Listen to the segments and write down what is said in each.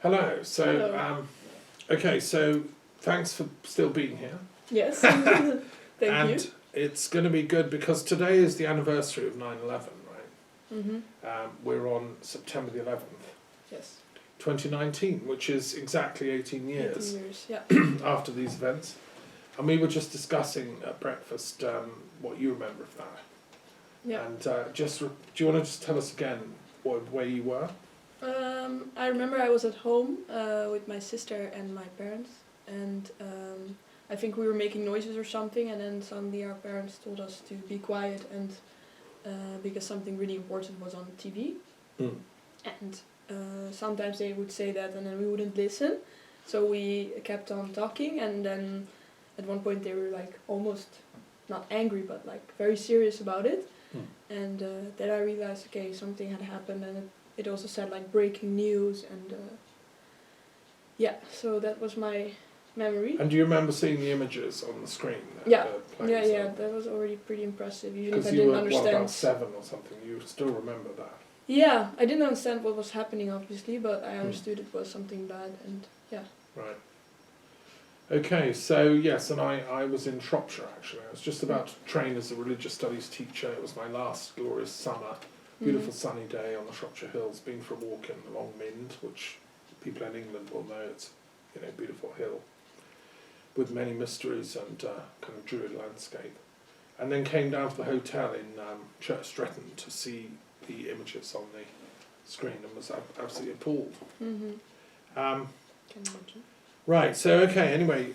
Hello. So, Hello. Okay. So, thanks for still being here. Yes. Thank And you. it's going to be good because today is the anniversary of 9/11, right? Mm-hmm. We're on September the 11th, Yes. 2019, which is exactly 18 years 18 years. Yeah. after these events. And we were just discussing at breakfast what you remember of that. Yeah. And do you want to just tell us again where you were? I remember I was at home with my sister and my parents, and I think we were making noises or something, and then suddenly our parents told us to be quiet and because something really important was on TV. Mm. And sometimes they would say that, and then we wouldn't listen. So we kept on talking, and then at one point they were like almost not angry, but like very serious about it. Mm. And then I realized, okay, something had happened, and it also said like breaking news, and yeah, so that was my memory. And do you remember seeing the images on the screen? Yeah, that was already pretty impressive, even if I didn't understand. Because you were about 7 or something, you still remember that? Yeah, I didn't understand what was happening, obviously, but I Mm. understood it was something bad, and yeah. Right. Okay, so yes, and I was in Shropshire actually. I was just about to train as a religious studies teacher. It was my last glorious summer, beautiful sunny day on the Shropshire Hills, been for a walk in the Long Mynd, which people in England will know it's a beautiful hill with many mysteries and kind of druid landscape. And then came down to the hotel in Church Stretton to see the images on the screen and was absolutely appalled. Mm-hmm. Um, Can imagine. Right. So okay. Anyway,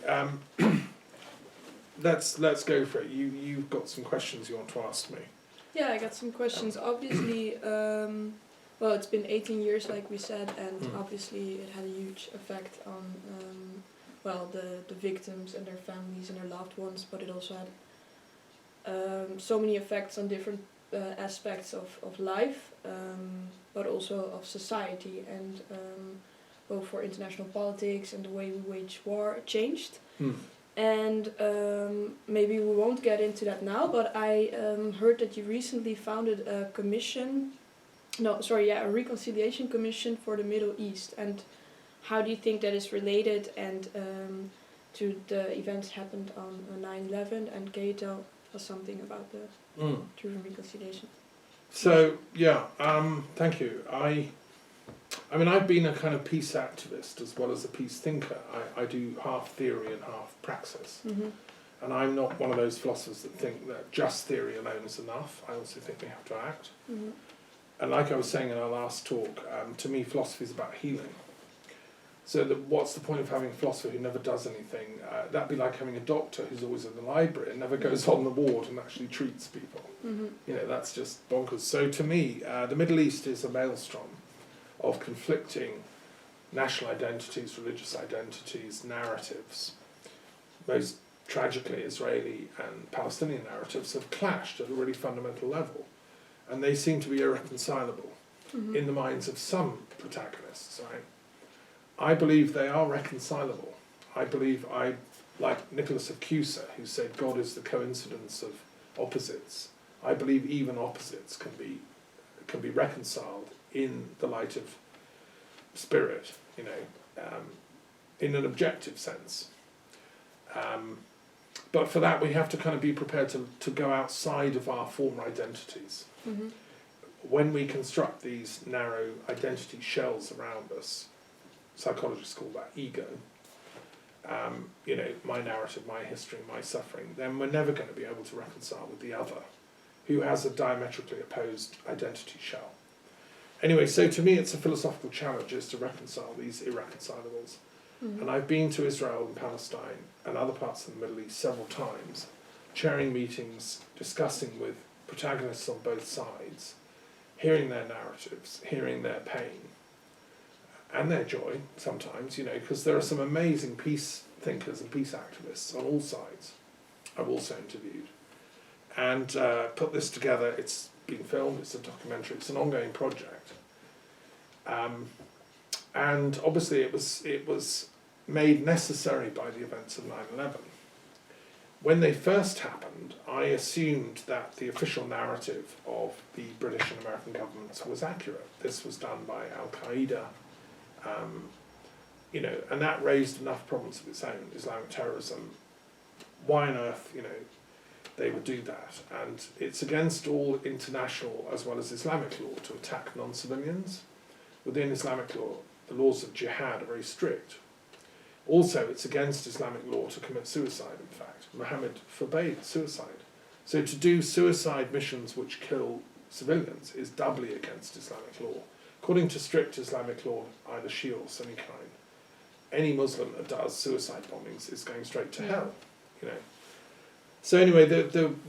let's go for it. You've got some questions you want to ask me. Yeah, I got some questions. Obviously, well, it's been 18 years, like we said, and obviously it had a huge effect on, well, the victims and their families and their loved ones, but it also had so many effects on different aspects of life, but also of society, and both for international politics and the way we wage war changed. And maybe we won't get into that now, but I heard that you recently founded a a reconciliation commission for the Middle East. And how do you think that is related and to the events happened on 9/11? And can you tell us something about the Truth and Reconciliation? So yeah, thank you. I mean, I've been a kind of peace activist as well as a peace thinker. I do half theory and half praxis. Mm-hmm. And I'm not one of those philosophers that think that just theory alone is enough. I also think we have to act. Mm-hmm. And like I was saying in our last talk, to me philosophy is about healing. So what's the point of having a philosopher who never does anything? That'd be like having a doctor who's always in the library and never goes on the ward and actually treats people. Mm-hmm. That's just bonkers. So to me, the Middle East is a maelstrom of conflicting national identities, religious identities, narratives. Most tragically, Israeli and Palestinian narratives have clashed at a really fundamental level, and they seem to be irreconcilable in the minds of some protagonists. I believe they are reconcilable. I like Nicholas of Cusa, who said God is the coincidence of opposites. I believe even opposites can be reconciled in the light of spirit, in an objective sense. But for that we have to kind of be prepared to go outside of our former identities. Mm-hmm. When we construct these narrow identity shells around us, psychologists call that ego, my narrative, my history, my suffering, then we're never going to be able to reconcile with the other, who has a diametrically opposed identity shell. Anyway, so to me it's a philosophical challenge is to reconcile these irreconcilables. Mm-hmm. And I've been to Israel and Palestine and other parts of the Middle East several times, chairing meetings, discussing with protagonists on both sides, hearing their narratives, hearing their pain, and their joy sometimes, because there are some amazing peace thinkers and peace activists on all sides I've also interviewed. And put this together. It's been filmed, it's a documentary, it's an ongoing project. And obviously it was made necessary by the events of 9/11. When they first happened, I assumed that the official narrative of the British and American governments was accurate. This was done by Al-Qaeda, you know, and that raised enough problems of its own, Islamic terrorism. Why on earth, you know, they would do that? And it's against all international as well as Islamic law to attack non-civilians. Within Islamic law, the laws of jihad are very strict. Also, it's against Islamic law to commit suicide, in fact. Muhammad forbade suicide. So to do suicide missions which kill civilians is doubly against Islamic law. According to strict Islamic law, either Shia or Sunni kind, any Muslim that does suicide bombings is going straight to hell, you know. So anyway,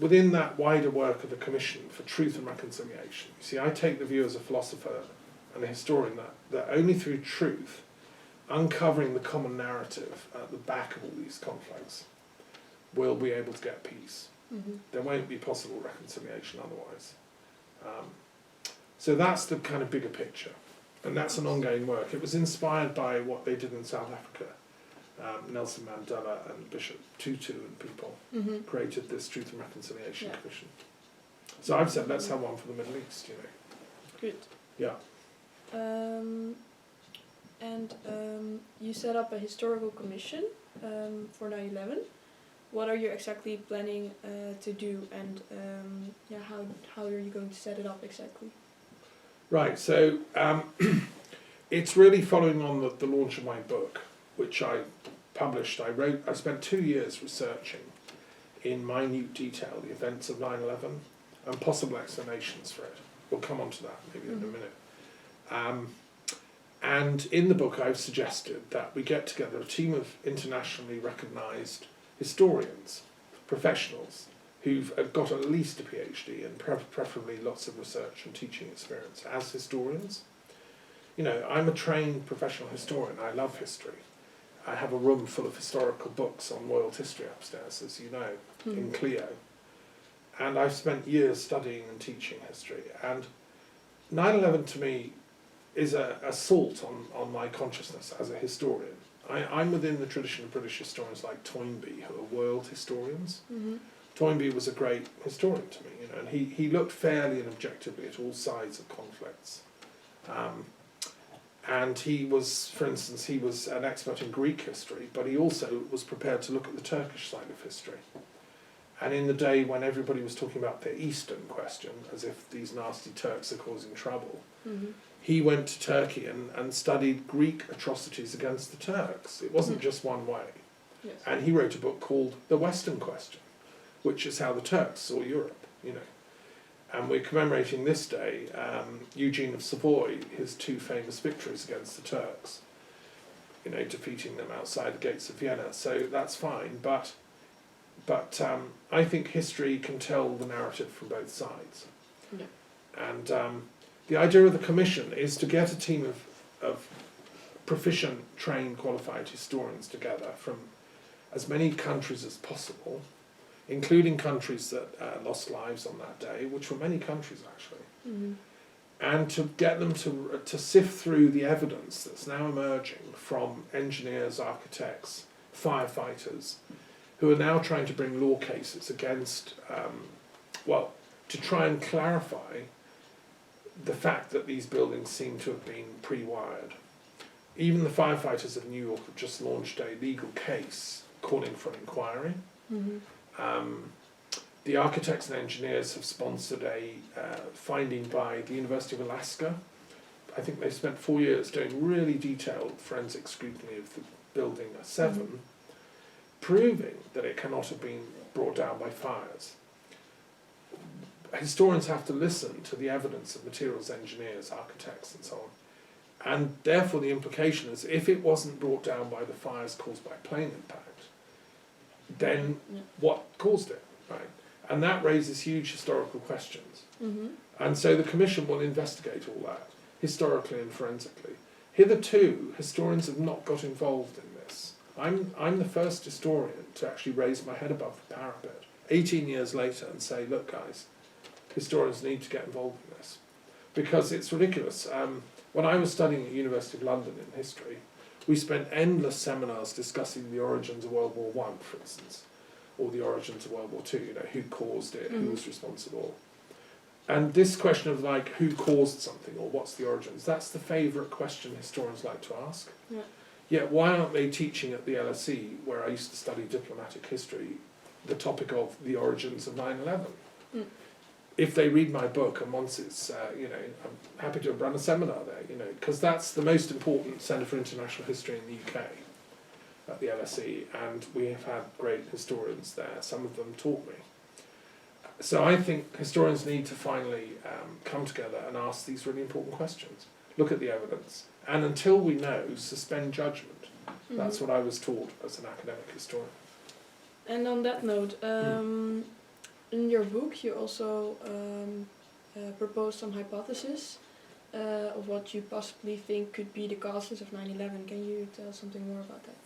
within that wider work of the Commission for Truth and Reconciliation, you see, I take the view as a philosopher and a historian that only through truth, uncovering the common narrative at the back of all these conflicts, we'll be able to get peace. There won't be possible reconciliation otherwise. So that's the kind of bigger picture, and that's an ongoing work. It was inspired by what they did in South Africa. Nelson Mandela and Bishop Tutu and people created this Truth and Reconciliation Commission. So I've said let's have one for the Middle East, you know. Good. Yeah. And you set up a historical commission for 9/11. What are you exactly planning to do, and how are you going to set it up exactly? Right, so it's really following on the launch of my book, which I published. I spent 2 years researching in minute detail the events of 9/11 and possible explanations for it. We'll come on to that maybe in a minute. And in the book I've suggested that we get together a team of internationally recognised historians, professionals, who've got at least a PhD and preferably lots of research and teaching experience as historians. You know, I'm a trained professional historian. I love history. I have a room full of historical books on world history upstairs, as you know, in Clio. And I've spent years studying and teaching history. And 9/11 to me is an assault on my consciousness as a historian. I'm within the tradition of British historians like Toynbee, who are world historians. Toynbee was a great historian to me, you know, and he looked fairly and objectively at all sides of conflicts. And he was, for instance, he was an expert in Greek history, but he also was prepared to look at the Turkish side of history. And in the day when everybody was talking about the Eastern question, as if these nasty Turks are causing trouble, he went to Turkey and studied Greek atrocities against the Turks. It wasn't just one way. Yes. And he wrote a book called The Western Question, which is how the Turks saw Europe, you know. And we're commemorating this day, Eugene of Savoy, his 2 famous victories against the Turks, you know, defeating them outside the gates of Vienna. So that's fine, but I think history can tell the narrative from both sides. Yeah. And the idea of the commission is to get a team of proficient, trained, qualified historians together from as many countries as possible, including countries that lost lives on that day, which were many countries actually, and to get them to sift through the evidence that's now emerging from engineers, architects, firefighters, who are now trying to bring law cases against, to try and clarify the fact that these buildings seem to have been pre-wired. Even the firefighters of New York have just launched a legal case calling for an inquiry. The architects and engineers have sponsored a finding by the University of Alaska. I think they spent 4 years doing really detailed forensic scrutiny of the building 7, proving that it cannot have been brought down by fires. Historians have to listen to the evidence of materials engineers, architects and so on. And therefore the implication is if it wasn't brought down by the fires caused by plane impact, then what caused it, right? And that raises huge historical questions. And so the commission will investigate all that, historically and forensically. Hitherto, historians have not got involved in this. I'm the first historian to actually raise my head above the parapet 18 years later and say, look guys, historians need to get involved in this. Because it's ridiculous. When I was studying at the University of London in history, we spent endless seminars discussing the origins of World War I, for instance, or the origins of World War II, you know, who caused it, who was responsible. And this question of who caused something or what's the origins, that's the favourite question historians like to ask. Yeah, why aren't they teaching at the LSE, where I used to study diplomatic history, the topic of the origins of 9/11? Mm. If they read my book, and once it's, you know, I'm happy to run a seminar there, you know, because that's the most important Centre for International History in the UK at the LSE, and we have had great historians there. Some of them taught me. So I think historians need to finally come together and ask these really important questions. Look at the evidence, and until we know, suspend judgment. Mm-hmm. That's what I was taught as an academic historian. And on that note, in your book you also propose some hypotheses of what you possibly think could be the causes of 9/11. Can you tell something more about that?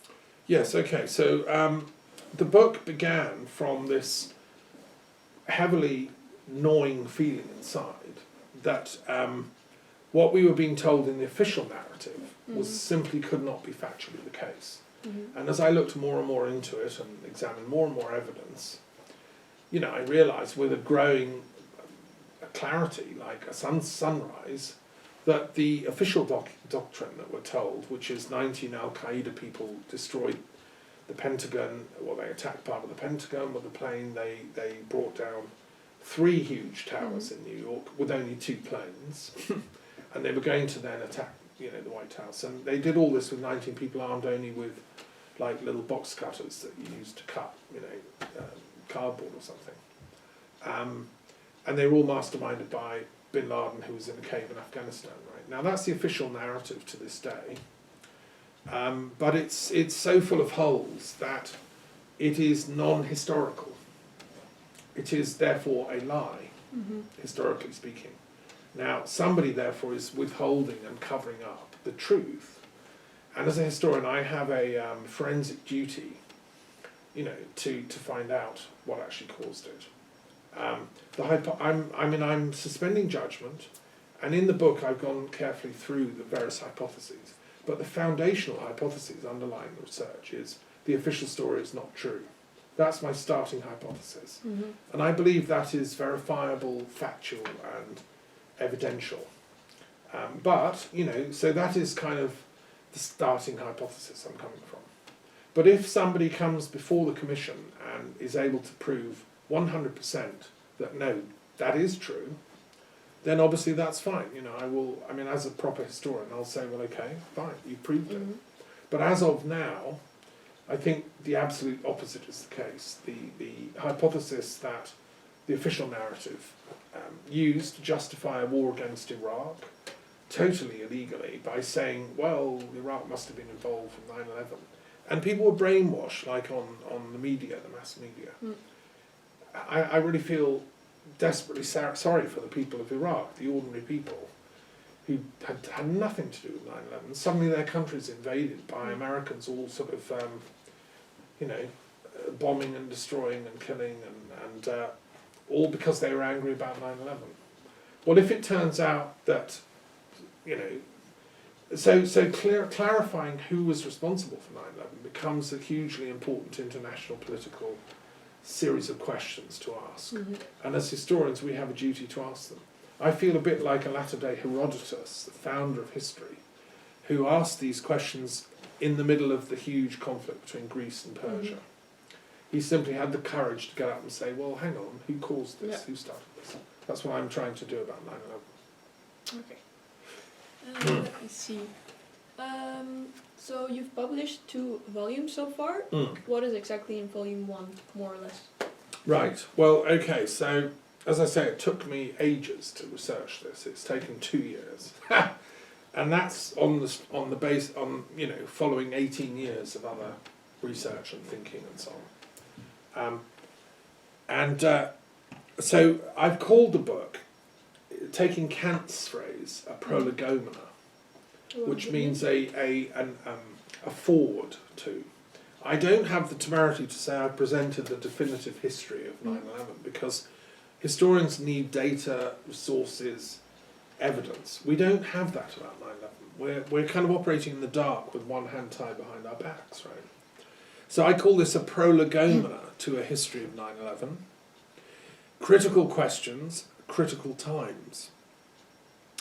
Yes, okay. So the book began from this heavily gnawing feeling inside that what we were being told in the official narrative was simply could not be factually the case. Mm-hmm. And as I looked more and more into it and examined more and more evidence, you know, I realised with a growing clarity, like a sunrise, that the official doctrine that we're told, which is 19 Al-Qaeda people destroyed the Pentagon, well, they attacked part of the Pentagon with a plane, they brought down 3 huge towers in New York with only 2 planes, and they were going to then attack, you know, the White House. And they did all this with 19 people armed only with, like, little box cutters that you use to cut, you know, cardboard or something. And they were all masterminded by bin Laden, who was in a cave in Afghanistan, right? Now that's the official narrative to this day, but it's so full of holes that it is non-historical. It is therefore a lie, historically speaking. Now somebody therefore is withholding and covering up the truth, and as a historian I have a forensic duty, you know, to find out what actually caused it. I'm suspending judgment, and in the book I've gone carefully through the various hypotheses, but the foundational hypothesis underlying the research is the official story is not true. That's my starting hypothesis, and I believe that is verifiable, factual and evidential. But, you know, so that is kind of the starting hypothesis I'm coming from. But if somebody comes before the commission and is able to prove 100% that no, that is true, then obviously that's fine. You know, I mean, as a proper historian, I'll say, well, okay, fine, you've proved it. But as of now, I think the absolute opposite is the case. The hypothesis that the official narrative used to justify a war against Iraq, totally illegally, by saying, well, Iraq must have been involved in 9/11. And people were brainwashed, like on the media, the mass media. I really feel desperately sorry for the people of Iraq, the ordinary people, who had nothing to do with 9/11. Suddenly their country's invaded by Americans, all sort of, you know, bombing and destroying and killing, and all because they were angry about 9/11. Well, if it turns out that, you know, clarifying who was responsible for 9/11 becomes a hugely important international political series of questions to ask. And as historians, we have a duty to ask them. I feel a bit like a latter-day Herodotus, the founder of history, who asked these questions in the middle of the huge conflict between Greece and Persia. He simply had the courage to get up and say, well, hang on, who caused this? Who started this? That's what I'm trying to do about 9/11. Okay. I see. So you've published 2 volumes so far. What is exactly in volume 1, more or less? Right. Well, okay. So as I say, it took me ages to research this. It's taken 2 years, and that's on the base on, you know, following 18 years of other research and thinking and so on. So I've called the book, taking Kant's phrase, a prolegomena, which means a forward to. I don't have the temerity to say I've presented the definitive history of 9/11 because historians need data, resources, evidence. We don't have that about 9/11. We're kind of operating in the dark with one hand tied behind our backs, right? So I call this a prolegomena to a history of 9/11. Critical questions, critical times.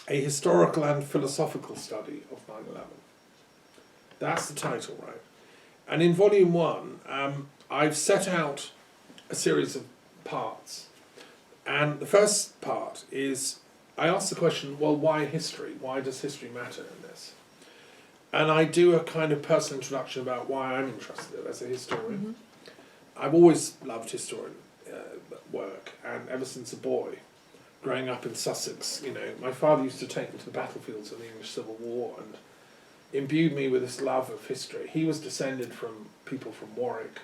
A historical and philosophical study of 9/11. That's the title, right? And in volume 1, I've set out a series of parts. And the first part is, I ask the question, well, why history? Why does history matter in this? And I do a kind of personal introduction about why I'm interested as a historian. I've always loved historian work, and ever since a boy, growing up in Sussex, you know, my father used to take me to the battlefields of the English Civil War and imbued me with this love of history. He was descended from people from Warwick,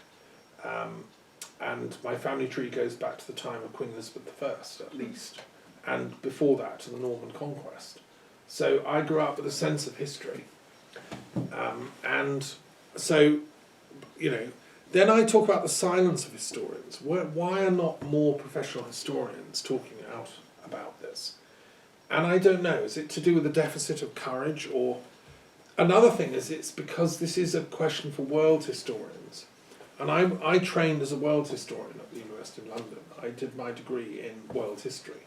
and my family tree goes back to the time of Queen Elizabeth I, at least, and before that to the Norman Conquest. So I grew up with a sense of history. And so, you know, then I talk about the silence of historians. Why are not more professional historians talking out about this? And I don't know, is it to do with the deficit of courage, or another thing is it's because this is a question for world historians. And I trained as a world historian at the University of London. I did my degree in world history.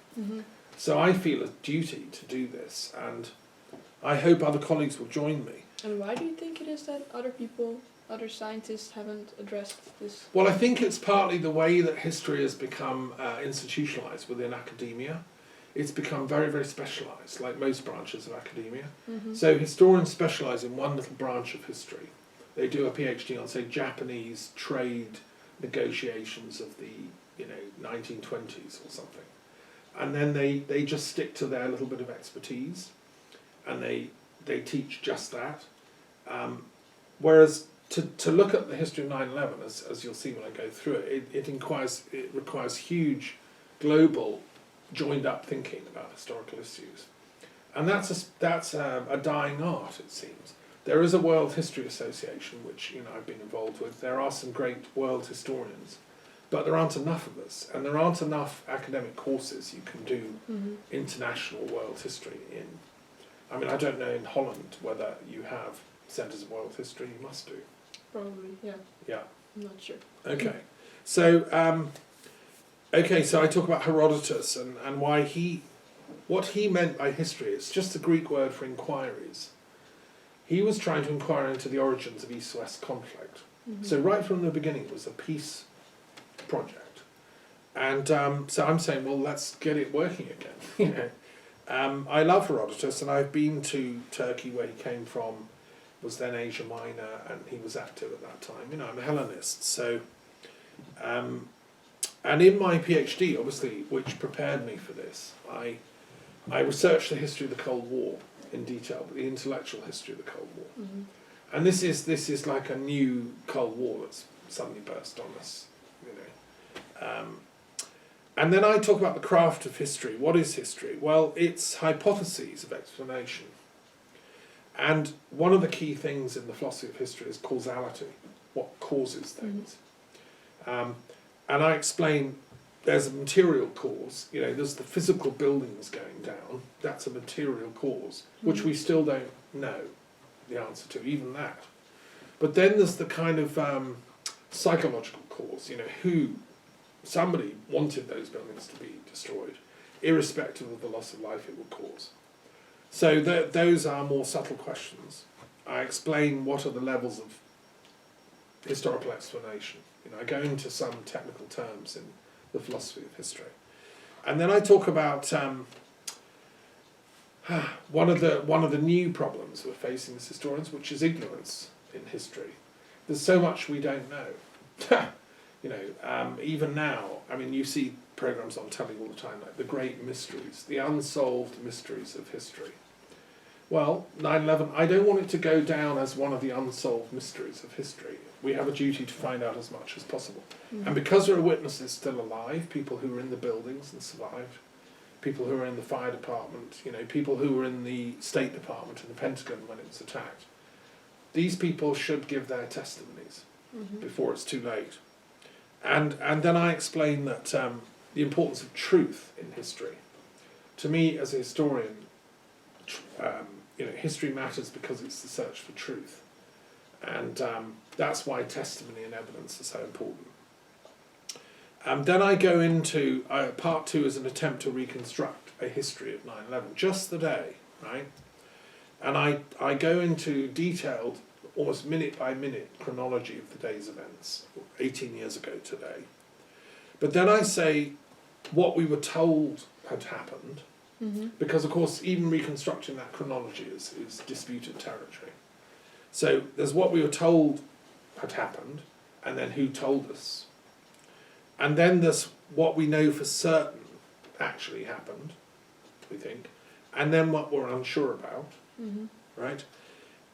So I feel a duty to do this, and I hope other colleagues will join me. And why do you think it is that other scientists haven't addressed this? Well, I think it's partly the way that history has become institutionalised within academia. It's become very, very specialised, like most branches of academia. So historians specialise in one little branch of history. They do a PhD on, say, Japanese trade negotiations of the 1920s or something. And then they just stick to their little bit of expertise, and they teach just that. Whereas to look at the history of 9/11, as you'll see when I go through it, it requires huge global joined up thinking about historical issues. And that's a dying art, it seems. There is a World History Association, which I've been involved with. There are some great world historians, but there aren't enough of us, and there aren't enough academic courses you can do international world history in. I mean, I don't know in Holland whether you have centres of world history. You must do. Probably, yeah. Yeah. I'm not sure. Okay. So, so I talk about Herodotus and what he meant by history. It's just a Greek word for inquiries. He was trying to inquire into the origins of East-West conflict. So right from the beginning it was a peace project. And so I'm saying, well, let's get it working again. I love Herodotus, and I've been to Turkey, where he came from, was then Asia Minor, and he was active at that time. I'm a Hellenist, so... and in my PhD, obviously, which prepared me for this, I researched the history of the Cold War in detail, but the intellectual history of the Cold War. And this is like a new Cold War that's suddenly burst on us, And then I talk about the craft of history. What is history? Well, it's hypotheses of explanation. And one of the key things in the philosophy of history is causality, what causes things. And I explain there's a material cause, there's the physical buildings going down, that's a material cause, which we still don't know the answer to, even that. But then there's the kind of psychological cause, somebody wanted those buildings to be destroyed, irrespective of the loss of life it would cause. So those are more subtle questions. I explain what are the levels of historical explanation. I go into some technical terms in the philosophy of history. And then I talk about one of the new problems we're facing as historians, which is ignorance in history. There's so much we don't know. Even now, you see programs on telly all the time, like the great mysteries, the unsolved mysteries of history. Well, 9/11, I don't want it to go down as one of the unsolved mysteries of history. We have a duty to find out as much as possible. And because there are witnesses still alive, people who were in the buildings and survived, people who were in the fire department, people who were in the State Department and the Pentagon when it was attacked, these people should give their testimonies before it's too late. And then I explain that the importance of truth in history. To me, as a historian, history matters because it's the search for truth. And that's why testimony and evidence are so important. Then I go into, part 2 is an attempt to reconstruct a history of 9/11, just the day, right? And I go into detailed, almost minute by minute chronology of the day's events, 18 years ago today. But then I say what we were told had happened, because of course even reconstructing that chronology is disputed territory. So there's what we were told had happened, and then who told us. And then there's what we know for certain actually happened, we think, and then what we're unsure about, right?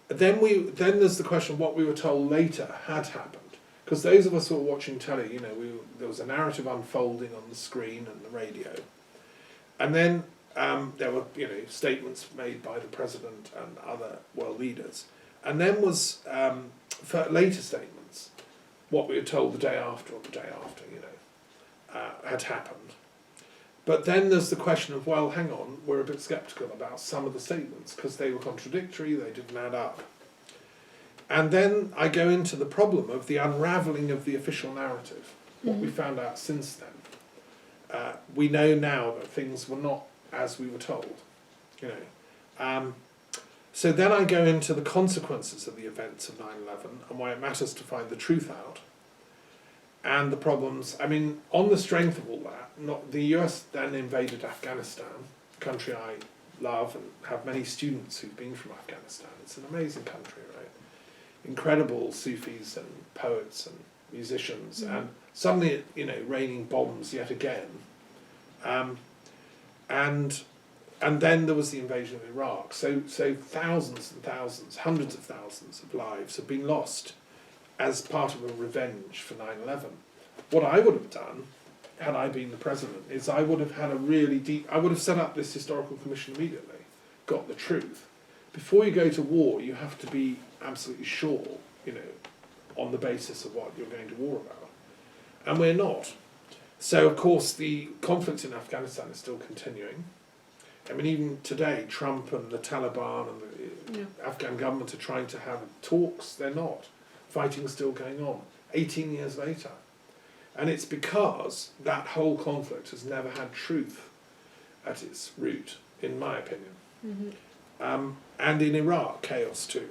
Then there's the question of what we were told later had happened. Because those of us who were watching telly, you know, there was a narrative unfolding on the screen and the radio. And then there were, you know, statements made by the president and other world leaders. And then was for later statements, what we were told the day after or the day after, you know, had happened. But then there's the question of, well, hang on, we're a bit sceptical about some of the statements because they were contradictory, they didn't add up. And then I go into the problem of the unravelling of the official narrative, what we found out since then. We know now that things were not as we were told, you know. So then I go into the consequences of the events of 9/11 and why it matters to find the truth out. And the problems, I mean, on the strength of all that, the US then invaded Afghanistan, a country I love and have many students who've been from Afghanistan. It's an amazing country, right? Incredible Sufis and poets and musicians, and suddenly, you know, raining bombs yet again. And then there was the invasion of Iraq. So thousands and thousands, hundreds of thousands of lives have been lost as part of a revenge for 9/11. What I would have done, had I been the president, is I would have had a really deep, I would have set up this historical commission immediately, got the truth. Before you go to war, you have to be absolutely sure, you know, on the basis of what you're going to war about. And we're not. So, of course, the conflict in Afghanistan is still continuing. I mean, even today, Trump and the Taliban and the Afghan government are trying to have talks. They're not. Fighting's still going on, 18 years later. And it's because that whole conflict has never had truth at its root, in my opinion. And in Iraq, chaos too.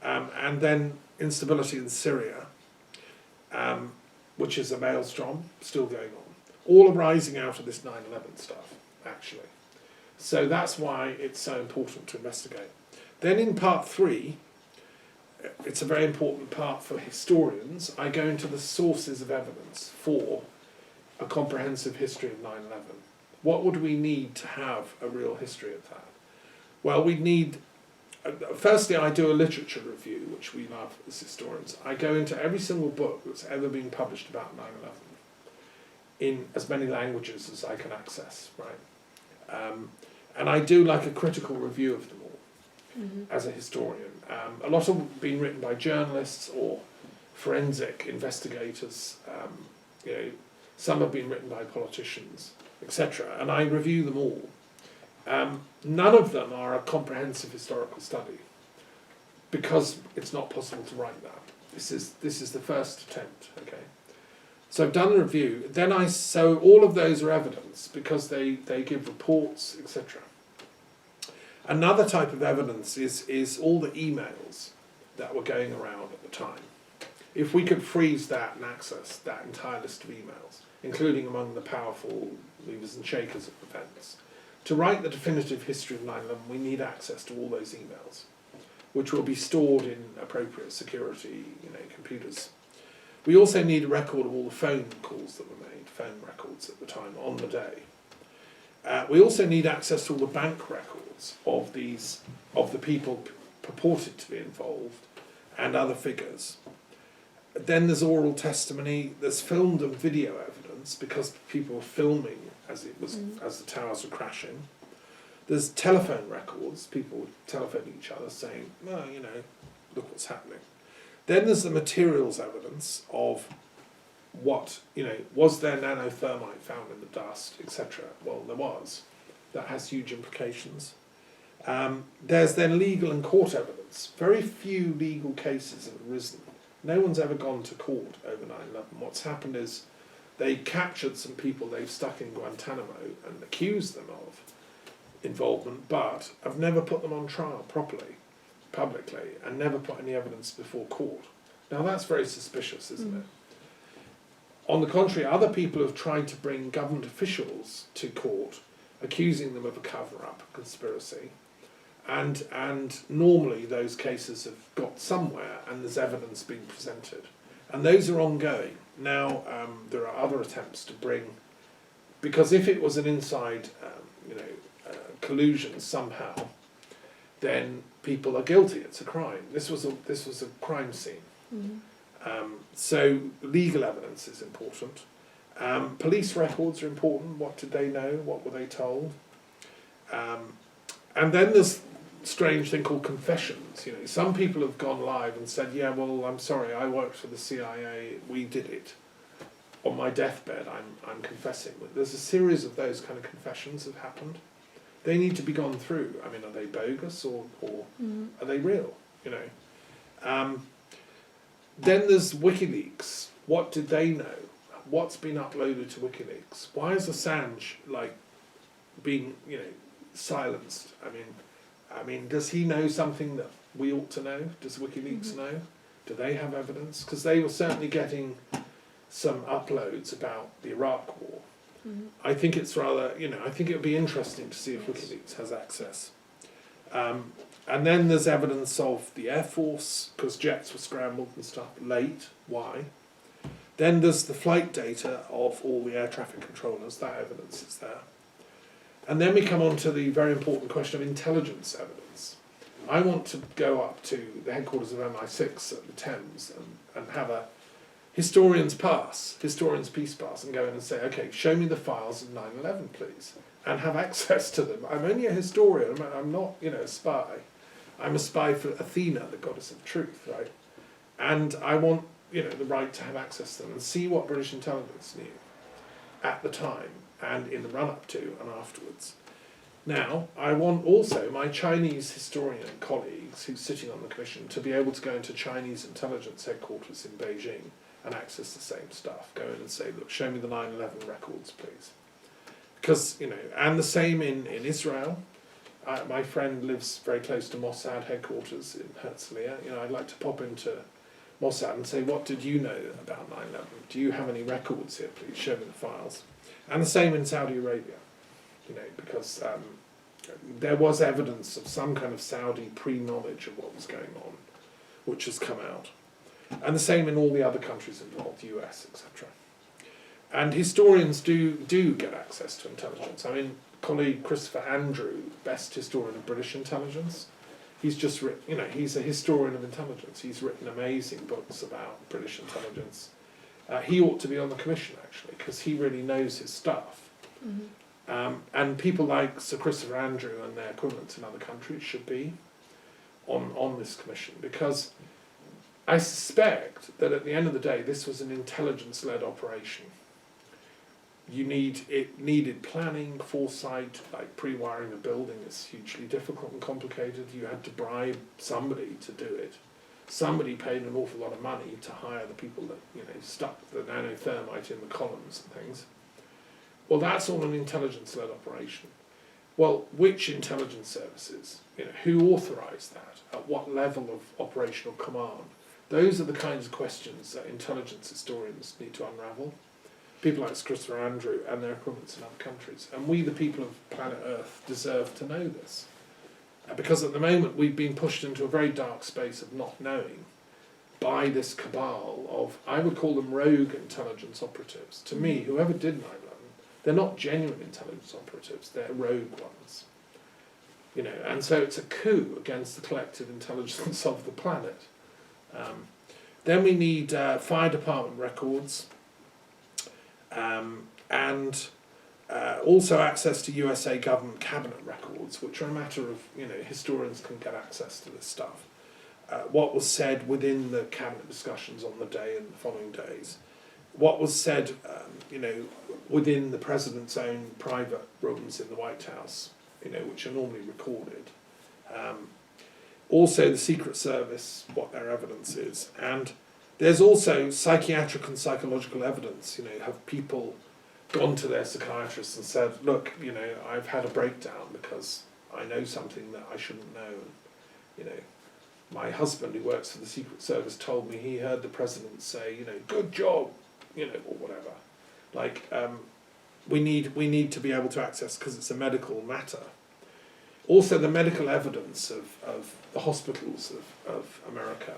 And then instability in Syria, which is a maelstrom still going on, all arising out of this 9/11 stuff, actually. So that's why it's so important to investigate. Then in part 3, it's a very important part for historians, I go into the sources of evidence for a comprehensive history of 9/11. What would we need to have a real history of that? Well, we'd need, firstly I do a literature review, which we love as historians. I go into every single book that's ever been published about 9/11 in as many languages as I can access, right? And I do like a critical review of them all as a historian. A lot of them have been written by journalists or forensic investigators, you know, some have been written by politicians, etc. And I review them all. None of them are a comprehensive historical study because it's not possible to write that. This is the first attempt, okay? So I've done a review, then so all of those are evidence because they give reports, etc. Another type of evidence is all the emails that were going around at the time. If we could freeze that and access that entire list of emails, including among the powerful movers and shakers of events, to write the definitive history of 9/11, we need access to all those emails, which will be stored in appropriate security, you know, computers. We also need a record of all the phone calls that were made, phone records at the time, on the day. We also need access to all the bank records of the people purported to be involved and other figures. Then there's oral testimony, there's filmed and video evidence because people were filming as the towers were crashing. There's telephone records, people were telephoning each other saying, well, you know, look what's happening. Then there's the materials evidence of what, you know, was there nanothermite found in the dust, etc. Well, there was. That has huge implications. There's then legal and court evidence. Very few legal cases have arisen. No one's ever gone to court over 9/11. What's happened is they captured some people they've stuck in Guantanamo and accused them of involvement, but have never put them on trial properly publicly and never put any evidence before court. Now that's very suspicious, isn't it? On the contrary, other people have tried to bring government officials to court, accusing them of a cover-up, a conspiracy, and normally those cases have got somewhere and there's evidence being presented. And those are ongoing. Now there are other attempts to bring, because if it was an inside collusion somehow, then people are guilty. It's a crime. This was a crime scene. So legal evidence is important. Police records are important. What did they know? What were they told? And then there's a strange thing called confessions. Some people have gone live and said, "Yeah, well, I'm sorry, I worked for the CIA. We did it. On my deathbed, I'm confessing." But there's a series of those kind of confessions have happened. They need to be gone through. I mean, are they bogus or are they real? Then there's WikiLeaks. What did they know? What's been uploaded to WikiLeaks? Why is Assange being silenced? I mean, does he know something that we ought to know? Does WikiLeaks know? Do they have evidence? Because they were certainly getting some uploads about the Iraq War. I think it's rather, I think it would be interesting to see if WikiLeaks has access. And then there's evidence of the Air Force, because jets were scrambled and stuff, late. Why? Then there's the flight data of all the air traffic controllers. That evidence is there. And then we come on to the very important question of intelligence evidence. I want to go up to the headquarters of MI6 at the Thames and have a historian's peace pass, and go in and say, "Okay, show me the files of 9/11, please," and have access to them. I'm only a historian. I'm not, a spy. I'm a spy for Athena, the goddess of truth, right? And I want, the right to have access to them and see what British intelligence knew at the time and in the run-up to and afterwards. Now, I want also my Chinese historian colleagues who's sitting on the commission to be able to go into Chinese intelligence headquarters in Beijing and access the same stuff. Go in and say, "Look, show me the 9/11 records, please." Because, and the same in Israel. My friend lives very close to Mossad headquarters in Herzliya. I'd like to pop into Mossad and say, "What did you know about 9/11? Do you have any records here, please? Show me the files." And the same in Saudi Arabia, because there was evidence of some kind of Saudi pre-knowledge of what was going on, which has come out. And the same in all the other countries involved, US, etc. And historians do get access to intelligence. Colleague Christopher Andrew, best historian of British intelligence, he's just written, he's a historian of intelligence. He's written amazing books about British intelligence. He ought to be on the commission, actually, because he really knows his stuff. And people like Sir Christopher Andrew and their equivalents in other countries should be on this commission, because I suspect that at the end of the day, this was an intelligence-led operation. It needed planning, foresight, like pre-wiring a building is hugely difficult and complicated. You had to bribe somebody to do it. Somebody paid an awful lot of money to hire the people that stuck the nanothermite in the columns and things. Well, that's all an intelligence-led operation. Well, which intelligence services? Who authorised that? At what level of operational command? Those are the kinds of questions that intelligence historians need to unravel. People like Christopher Andrew and their equivalents in other countries. And we, the people of planet Earth, deserve to know this. Because at the moment we've been pushed into a very dark space of not knowing by this cabal of, I would call them rogue intelligence operatives. To me, whoever did 9/11, they're not genuine intelligence operatives, they're rogue ones. And so it's a coup against the collective intelligence of the planet. Then we need fire department records, and also access to USA government cabinet records, which are a matter of, historians can get access to this stuff. What was said within the cabinet discussions on the day and the following days. What was said, within the president's own private rooms in the White House, which are normally recorded. Also the Secret Service, what their evidence is. And there's also psychiatric and psychological evidence. Have people gone to their psychiatrist and said, "Look, I've had a breakdown because I know something that I shouldn't know." my husband, who works for the Secret Service, told me he heard the president say, good job, or whatever. Like, we need to be able to access, because it's a medical matter. Also, the medical evidence of the hospitals of America,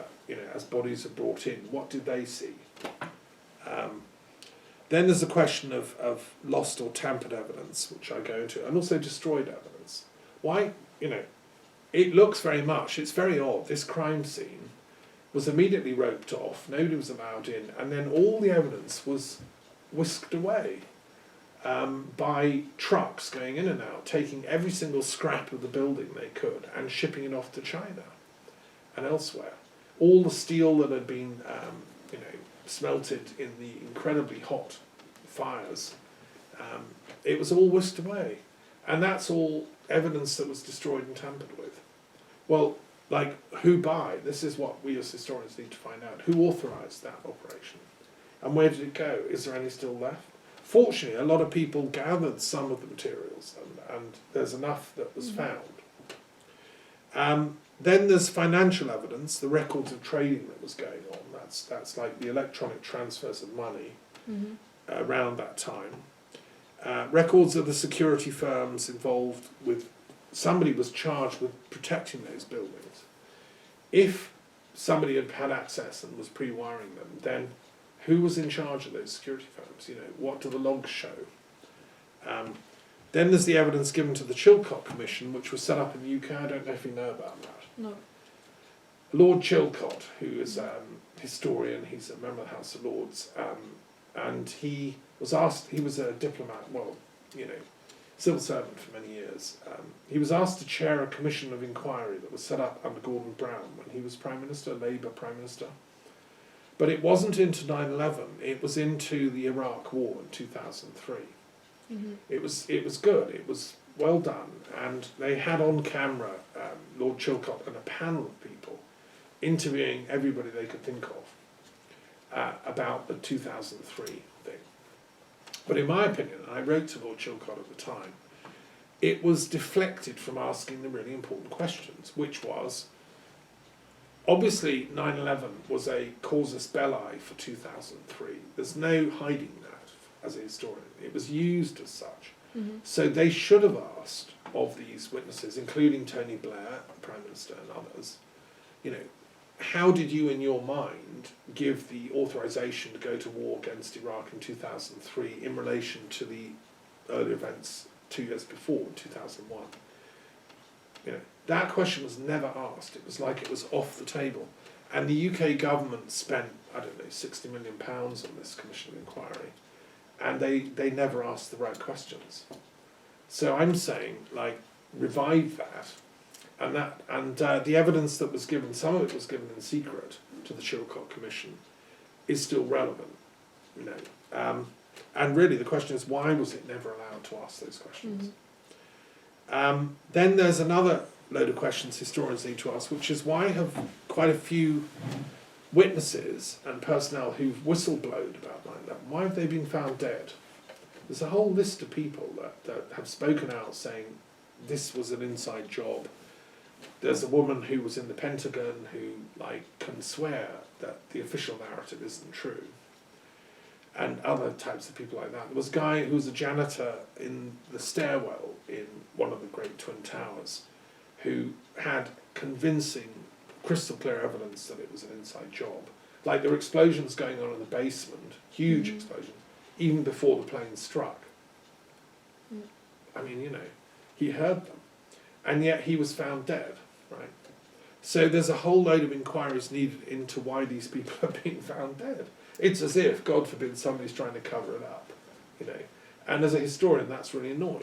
as bodies are brought in, what did they see? Then there's the question of lost or tampered evidence, which I go into, and also destroyed evidence. Why, it looks it's very odd. This crime scene was immediately roped off, nobody was allowed in, and then all the evidence was whisked away by trucks going in and out, taking every single scrap of the building they could and shipping it off to China and elsewhere. All the steel that had been smelted in the incredibly hot fires, it was all whisked away. And that's all evidence that was destroyed and tampered with. Well, who by? This is what we as historians need to find out. Who authorised that operation? And where did it go? Is there any still left? Fortunately, a lot of people gathered some of the materials, and there's enough that was found. Then there's financial evidence, the records of trading that was going on. That's like the electronic transfers of money around that time. Records of the security firms involved with, somebody was charged with protecting those buildings. If somebody had had access and was pre-wiring them, then who was in charge of those security firms? What do the logs show? Then there's the evidence given to the Chilcot Commission, which was set up in the UK. I don't know if you know about that. No. Lord Chilcot, who is a historian, he's a member of the House of Lords, and he was asked, he was a diplomat, civil servant for many years. He was asked to chair a commission of inquiry that was set up under Gordon Brown when he was Prime Minister, Labour Prime Minister. But it wasn't into 9/11, it was into the Iraq War in 2003. It was good, it was well done, and they had on camera Lord Chilcot and a panel of people interviewing everybody they could think of about the 2003 thing. But in my opinion, and I wrote to Lord Chilcot at the time, it was deflected from asking the really important questions, which was, obviously 9/11 was a casus belli for 2003. There's no hiding that as a historian. It was used as such. So they should have asked of these witnesses, including Tony Blair, Prime Minister, and others, how did you in your mind give the authorisation to go to war against Iraq in 2003 in relation to the earlier events 2 years before, in 2001? That question was never asked. It was like it was off the table. And the UK government spent, £60 million on this commission of inquiry, and they never asked the right questions. So I'm saying, revive that, and the evidence that was given, some of it was given in secret to the Chilcot Commission, is still relevant, and really the question is, why was it never allowed to ask those questions? Then there's another load of questions historians need to ask, which is, why have quite a few witnesses and personnel who've whistleblowed about 9/11, why have they been found dead? There's a whole list of people that have spoken out saying this was an inside job. There's a woman who was in the Pentagon who can swear that the official narrative isn't true. And other types of people like that. There was a guy who was a janitor in the stairwell in one of the great Twin Towers who had convincing, crystal clear evidence that it was an inside job. There were explosions going on in the basement, huge explosions, even before the plane struck. He heard them. And yet he was found dead, right? So there's a whole load of inquiries needed into why these people are being found dead. It's as if, God forbid, somebody's trying to cover it up, And as a historian, that's really annoying.